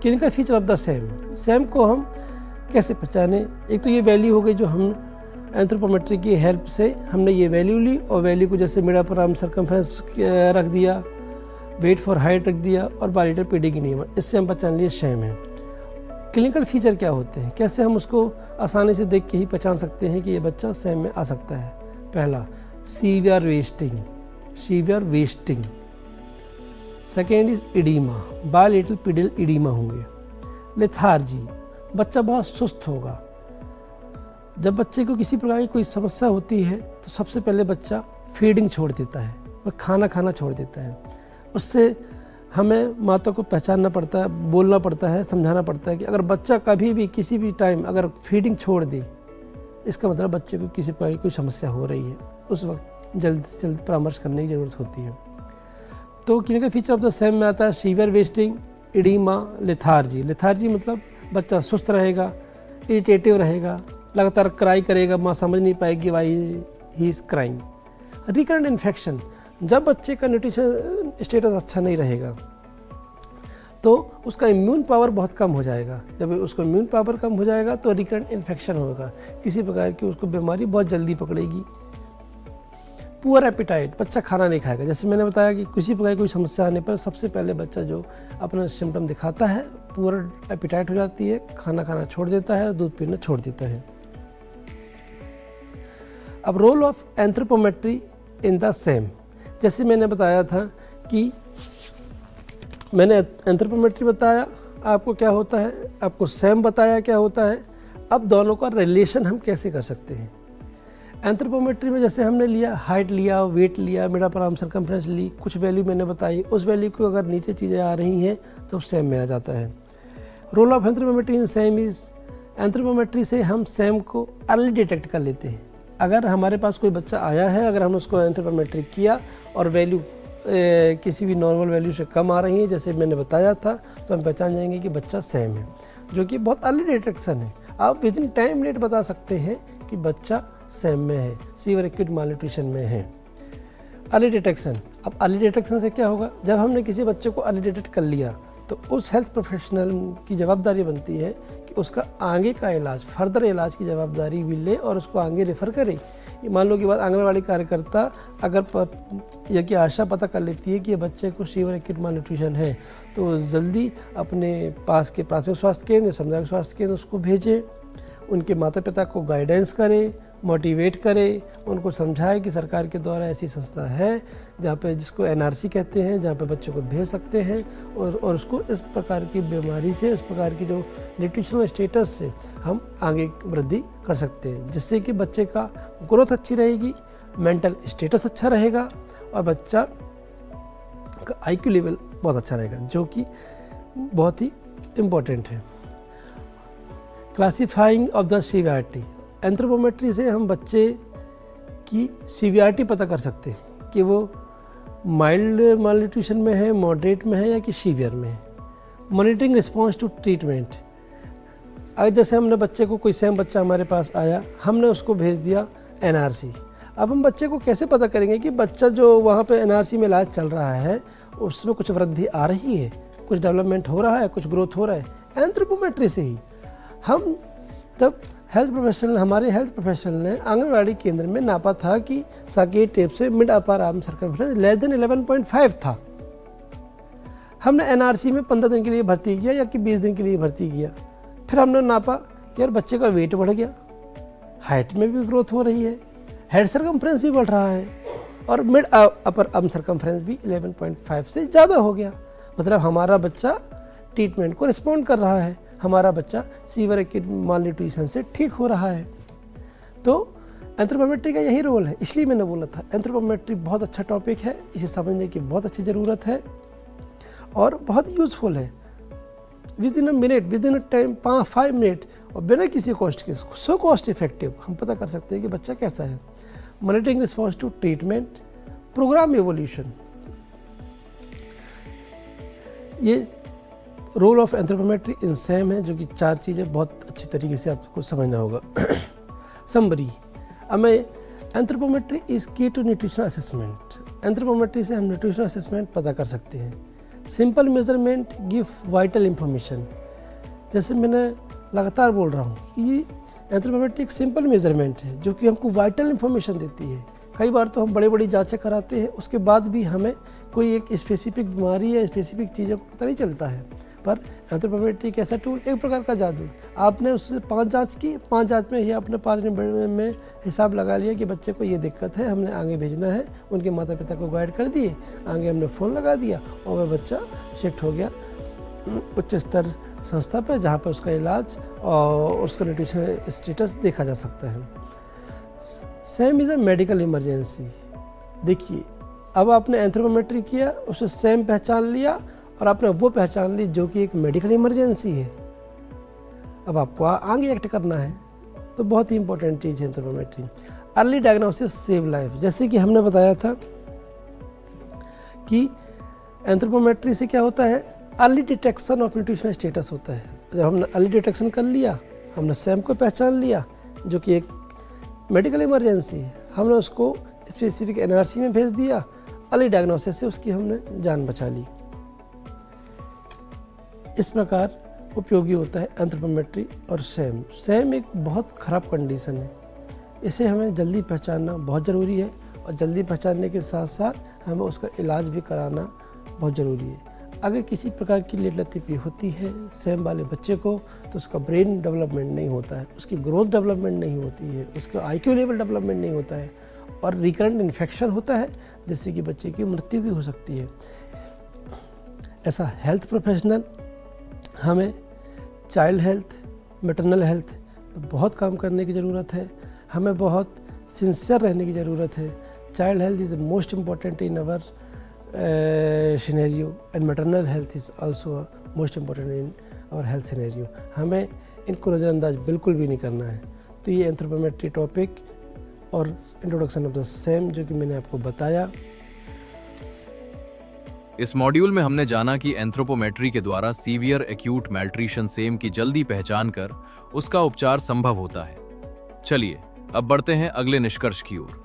Clinical feature of the same को हम कैसे पहचाने? एक तो ये वैल्यू हो गई जो हम एंथ्रोपोमेट्री की हेल्प से हमने ये वैल्यू ली, और वैल्यू को जैसे मिड अपर आर्म सर्कमफ्रेंस रख दिया, वेट फॉर हाइट रख दिया और बारीटर पीडिंग नियम, इससे हम पहचान लिए सेम है। क्लिनिकल फीचर क्या होते हैं, कैसे हम उसको आसानी से देख के ही पहचान सकते हैं कि ये बच्चा सेम में आ सकता है? पहला, severe wasting. Second is oedema, bilateral पीडियल oedema होंगे। लेथार्जी, बच्चा बहुत सुस्त होगा। जब बच्चे को किसी प्रकार की कोई समस्या होती है तो सबसे पहले बच्चा फीडिंग छोड़ देता है, वह खाना खाना छोड़ देता है। उससे हमें माता को पहचानना पड़ता है, बोलना पड़ता है, समझाना पड़ता है कि अगर बच्चा कभी भी किसी भी टाइम अगर फीडिंग छोड़ दे, इसका मतलब बच्चे को किसी प्रकार की कोई समस्या हो रही है। उस वक्त जल्द से जल्द परामर्श करने की ज़रूरत होती है। तो clinical feature of the same में आता है सीवियर वेस्टिंग, इडीमा, लेथार्जी मतलब बच्चा सुस्त रहेगा, इरिटेटिव रहेगा, लगातार क्राई करेगा, माँ समझ नहीं पाएगी why he is crying. Recurrent infection, जब बच्चे का न्यूट्रिशन स्टेटस अच्छा नहीं रहेगा तो उसका इम्यून पावर बहुत कम हो जाएगा। जब उसका इम्यून पावर कम हो जाएगा तो रिकरेंट इन्फेक्शन होगा, किसी प्रकार की उसको बीमारी बहुत जल्दी पकड़ेगी। पुअर एपिटाइट, बच्चा खाना नहीं खाएगा। जैसे मैंने बताया कि किसी प्रकार की कोई समस्या आने पर सबसे पहले बच्चा जो अपना सिम्टम दिखाता है, पुअर एपिटाइट हो जाती है, खाना खाना छोड़ देता है, दूध पीना छोड़ देता है। अब role of anthropometry in the SAM, जैसे मैंने बताया था कि मैंने एंथ्रोपोमेट्री बताया आपको क्या होता है, आपको सेम बताया क्या होता है। अब दोनों का रिलेशन हम कैसे कर सकते हैं? एंथ्रोपोमेट्री में जैसे हमने लिया, हाइट लिया, वेट लिया, मिड अपर आर्म सर्कमफ्रेंस ली, कुछ वैल्यू मैंने बताई, उस वैल्यू को अगर नीचे चीज़ें आ रही हैं तो सेम में आ जाता है। Role of anthropometry in SAM is, anthropometry से हम सेम को अर्ली डिटेक्ट कर लेते हैं। अगर हमारे पास कोई बच्चा आया है, अगर हम उसको एंथ्रोपोमेट्री किया और वैल्यू किसी भी नॉर्मल वैल्यू से कम आ रही है, जैसे मैंने बताया था, तो हम पहचान जाएंगे कि बच्चा सेम है, जो कि बहुत अर्ली डिटेक्शन है। आप विद इन 10 मिनट बता सकते हैं कि बच्चा सेम में है, सीवियर एक्यूट मालन्यूट्रिशन में है। अर्ली डिटेक्शन, अब अर्ली डिटेक्शन से क्या होगा? जब हमने किसी बच्चे को अर्ली डिटेक्ट कर लिया तो उस हेल्थ प्रोफेशनल की जवाबदारी बनती है कि उसका आगे का इलाज, फर्दर इलाज की जवाबदारी भी ले और उसको आगे रेफ़र करे। मान लो कि बात आंगनवाड़ी कार्यकर्ता अगर यह की आशा पता कर लेती है कि ये बच्चे को सीवियर एक्यूट मालन्यूट्रिशन है, तो जल्दी अपने पास के प्राथमिक स्वास्थ्य केंद्र, सामुदायिक स्वास्थ्य केंद्र उसको भेजें, उनके माता पिता को गाइडेंस करे, मोटिवेट करे, उनको समझाए कि सरकार के द्वारा ऐसी संस्था है जहाँ पे, जिसको एनआरसी कहते हैं, जहाँ पे बच्चों को भेज सकते हैं और उसको इस प्रकार की बीमारी से, इस प्रकार की जो न्यूट्रिशनल स्टेटस से हम आगे वृद्धि कर सकते हैं, जिससे कि बच्चे का ग्रोथ अच्छी रहेगी, मेंटल स्टेटस अच्छा रहेगा और बच्चा का IQ लेवल बहुत अच्छा रहेगा, जो कि बहुत ही इम्पोर्टेंट है। Classifying of the severity, anthropometry से हम बच्चे की सीवियरिटी पता कर सकते हैं कि वो माइल्ड मालन्यूट्रिशन में है, मॉडरेट में है या कि सीवियर में है। मॉनिटरिंग रिस्पॉन्स टू ट्रीटमेंट, अगर जैसे हमने बच्चे को, कोई सेम बच्चा हमारे पास आया, हमने उसको भेज दिया NRC। अब हम बच्चे को कैसे पता करेंगे कि बच्चा जो वहाँ पे NRC में इलाज चल रहा है उसमें कुछ वृद्धि आ रही है, कुछ डेवलपमेंट हो रहा है, कुछ ग्रोथ हो रहा है? एंथ्रोपोमेट्री से ही। हम जब हमारे हेल्थ प्रोफेशनल ने आंगनवाड़ी केंद्र में नापा था कि साकेत टेप से mid upper arm circumference less than 11.5 था। हमने NRC में 15 दिन के लिए भर्ती किया या कि 20 दिन के लिए भर्ती किया। फिर हमने नापा कि यार बच्चे का वेट बढ़ गया, हाइट में भी ग्रोथ हो रही है, हेड सर्कमफ्रेंस भी बढ़ रहा है और मिड अपर आर्म सर्कमफ्रेंस भी 11.5 से ज़्यादा हो गया। मतलब हमारा बच्चा ट्रीटमेंट को रिस्पॉन्ड कर रहा है, हमारा बच्चा सीवियर एक्यूट मालन्यूट्रिशन से ठीक हो रहा है। तो एंथ्रोपोमेट्री का यही रोल है, इसलिए मैंने बोला था एंथ्रोपोमेट्री बहुत अच्छा टॉपिक है, इसे समझने की बहुत अच्छी ज़रूरत है और बहुत यूज़फुल है। With in a minute, with in a time 5 minute और बिना किसी कॉस्ट के, सो कॉस्ट इफेक्टिव हम पता कर सकते हैं कि बच्चा कैसा है। Monitoring response to treatment, programme evolution, ये role of anthropometry in SAM है, जो कि 4 चीज़ें बहुत अच्छी तरीके से आपको समझना होगा। समरी, हमें एंथ्रोपोमेट्री इज़ की टू न्यूट्रिशनल असेसमेंट, एंथ्रोपोमेट्री से हम न्यूट्रिशनल असेसमेंट पता कर सकते हैं। Simple measurement give vital information. जैसे मैंने लगातार बोल रहा हूँ कि ये एंथ्रोपोमेट्री एक सिंपल मेजरमेंट है जो कि हमको वाइटल इंफॉर्मेशन देती है। कई बार तो हम बड़ी बड़ी जांचें कराते हैं, उसके बाद भी हमें कोई एक स्पेसिफिक बीमारी या स्पेसिफिक चीज़ों को पता नहीं चलता है। पर एंथ्रोपोमेट्री एक ऐसा टूल, एक प्रकार का जादू। आपने उससे 5 जांच की, 5 जांच में ही आपने 5 में हिसाब लगा लिया कि बच्चे को ये दिक्कत है, हमने आगे भेजना है, उनके माता पिता को गाइड कर दिए, आगे हमने फ़ोन लगा दिया और वह बच्चा शिफ्ट हो गया उच्च स्तर संस्था पर, जहाँ पर उसका इलाज और उसका न्यूट्रिशन स्टेटस देखा जा सकता है। Same is a medical emergency. देखिए, अब आपने एंथ्रोपोमेट्री किया, उसे सेम पहचान लिया और आपने वो पहचान ली जो कि एक मेडिकल इमरजेंसी है। अब आपको आगे एक्ट करना है, तो बहुत ही इंपॉर्टेंट चीज़ है anthropometry. Early diagnosis save life. जैसे कि हमने बताया था कि एंथ्रोपोमेट्री से क्या होता है, early detection of nutritional status होता है। जब हमने अर्ली डिटेक्शन कर लिया, हमने सैम को पहचान लिया जो कि एक मेडिकल इमरजेंसी है, हमने उसको स्पेसिफिक एनआरसी में भेज दिया, अर्ली डायग्नोसिस से उसकी हमने जान बचा ली। इस प्रकार उपयोगी होता है एंथ्रोपोमेट्री और सैम। सैम एक बहुत ख़राब कंडीशन है, इसे हमें जल्दी पहचानना बहुत ज़रूरी है और जल्दी पहचानने के साथ साथ हमें उसका इलाज भी कराना बहुत ज़रूरी है। अगर किसी प्रकार की लेट लतीफ़ी होती है सैम वाले बच्चे को, तो उसका ब्रेन डेवलपमेंट नहीं होता है, उसकी ग्रोथ डेवलपमेंट नहीं होती है, उसका IQ लेवल डेवलपमेंट नहीं होता है और रिकरेंट इन्फेक्शन होता है, जिससे कि बच्चे की मृत्यु भी हो सकती है। ऐसा हेल्थ प्रोफेशनल हमें चाइल्ड हेल्थ, मैटरनल हेल्थ बहुत काम करने की ज़रूरत है, हमें बहुत सिंसियर रहने की ज़रूरत है। Child health is most important in our scenario and maternal health is also most important in our health scenario. हमें इनको नज़रअंदाज बिल्कुल भी नहीं करना है। तो ये एंथ्रोपोमेट्री टॉपिक और इंट्रोडक्शन ऑफ द सेम जो कि मैंने आपको बताया। इस मॉड्यूल में हमने जाना कि एंथ्रोपोमेट्री के द्वारा सीवियर एक्यूट मैल्ट्रीशन सेम की जल्दी पहचान कर उसका उपचार संभव होता है। चलिए अब बढ़ते हैं अगले निष्कर्ष की ओर।